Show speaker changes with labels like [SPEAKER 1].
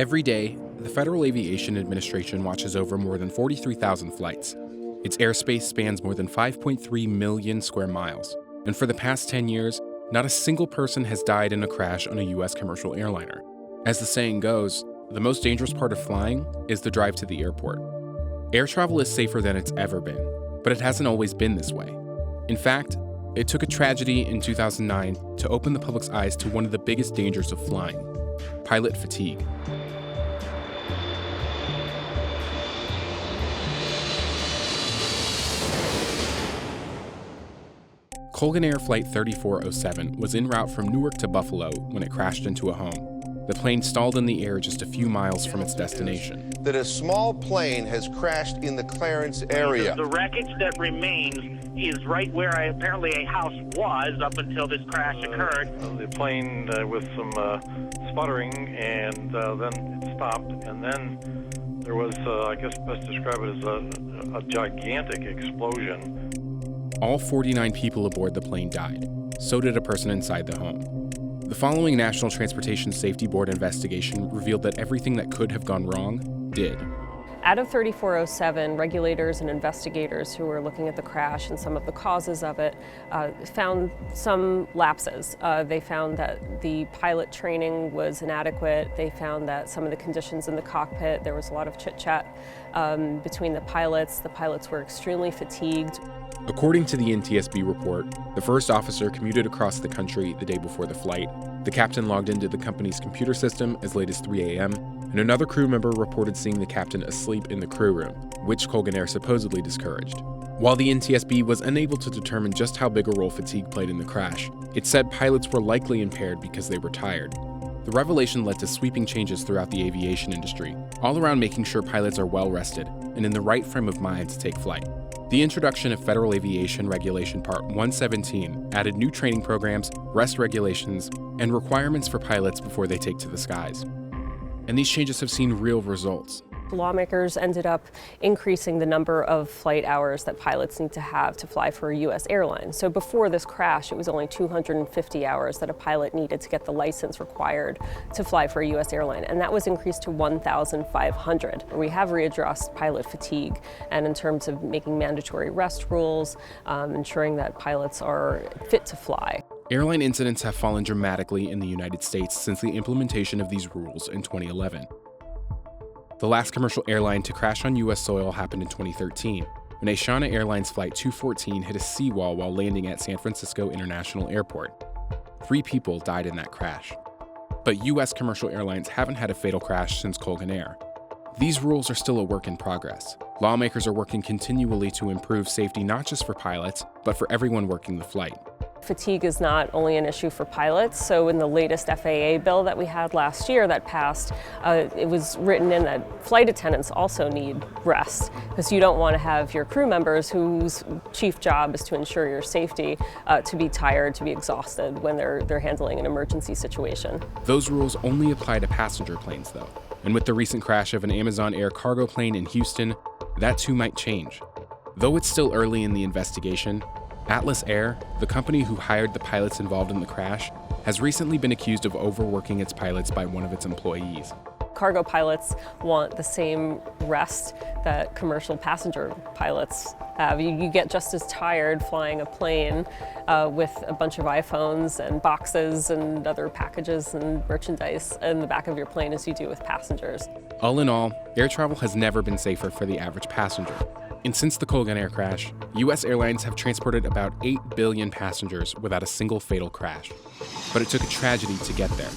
[SPEAKER 1] Every day, the Federal Aviation Administration watches over more than 43,000 flights. Its airspace spans more than 5.3 million square miles. And for the past 10 years, not a single person has died in a crash on a U.S. commercial airliner. As the saying goes, the most dangerous part of flying is the drive to the airport. Air travel is safer than it's ever been, but it hasn't always been this way. In fact, it took a tragedy in 2009 to open the public's eyes to one of the biggest dangers of flying: pilot fatigue. Colgan Air Flight 3407 was en route from Newark to Buffalo when it crashed into a home. The plane stalled in the air just a few miles from its destination.
[SPEAKER 2] That a small plane has crashed in the Clarence area.
[SPEAKER 3] The wreckage that remains is right where apparently a house was up until this crash occurred.
[SPEAKER 4] The plane with some sputtering, and then it stopped, and then there was, I guess best describe it as a gigantic explosion.
[SPEAKER 1] All 49 people aboard the plane died. So did a person inside the home. The following National Transportation Safety Board investigation revealed that everything that could have gone wrong did.
[SPEAKER 5] Out of 3407, regulators and investigators who were looking at the crash and some of the causes of it found some lapses. They found that the pilot training was inadequate. They found that some of the conditions in the cockpit, there was a lot of chit-chat between the pilots. The pilots were extremely fatigued.
[SPEAKER 1] According to the NTSB report, the first officer commuted across the country the day before the flight. The captain logged into the company's computer system as late as 3 a.m., and another crew member reported seeing the captain asleep in the crew room, which Colgan Air supposedly discouraged. While the NTSB was unable to determine just how big a role fatigue played in the crash, it said pilots were likely impaired because they were tired. The revelation led to sweeping changes throughout the aviation industry, all around making sure pilots are well rested and in the right frame of mind to take flight. The introduction of Federal Aviation Regulation Part 117 added new training programs, rest regulations, and requirements for pilots before they take to the skies. And these changes have seen real results.
[SPEAKER 5] Lawmakers ended up increasing the number of flight hours that pilots need to have to fly for a U.S. airline. So before this crash, it was only 250 hours that a pilot needed to get the license required to fly for a U.S. airline, and that was increased to 1,500. We have readdressed pilot fatigue, and in terms of making mandatory rest rules, ensuring that pilots are fit to fly.
[SPEAKER 1] Airline incidents have fallen dramatically in the United States since the implementation of these rules in 2011. The last commercial airline to crash on U.S. soil happened in 2013, when a Shana Airlines Flight 214 hit a seawall while landing at San Francisco International Airport. 3 people died in that crash. But U.S. commercial airlines haven't had a fatal crash since Colgan Air. These rules are still a work in progress. Lawmakers are working continually to improve safety not just for pilots, but for everyone working the flight.
[SPEAKER 5] Fatigue is not only an issue for pilots, so in the latest FAA bill that we had last year that passed, it was written in that flight attendants also need rest, because you don't want to have your crew members whose chief job is to ensure your safety to be tired, to be exhausted when they're handling an emergency situation.
[SPEAKER 1] Those rules only apply to passenger planes though, and with the recent crash of an Amazon Air cargo plane in Houston, that too might change. Though it's still early in the investigation, Atlas Air, the company who hired the pilots involved in the crash, has recently been accused of overworking its pilots by one of its employees.
[SPEAKER 5] Cargo pilots want the same rest that commercial passenger pilots have. You get just as tired flying a plane with a bunch of iPhones and boxes and other packages and merchandise in the back of your plane as you do with passengers.
[SPEAKER 1] All in all, air travel has never been safer for the average passenger. And since the Colgan Air crash, U.S. airlines have transported about 8 billion passengers without a single fatal crash. But it took a tragedy to get there.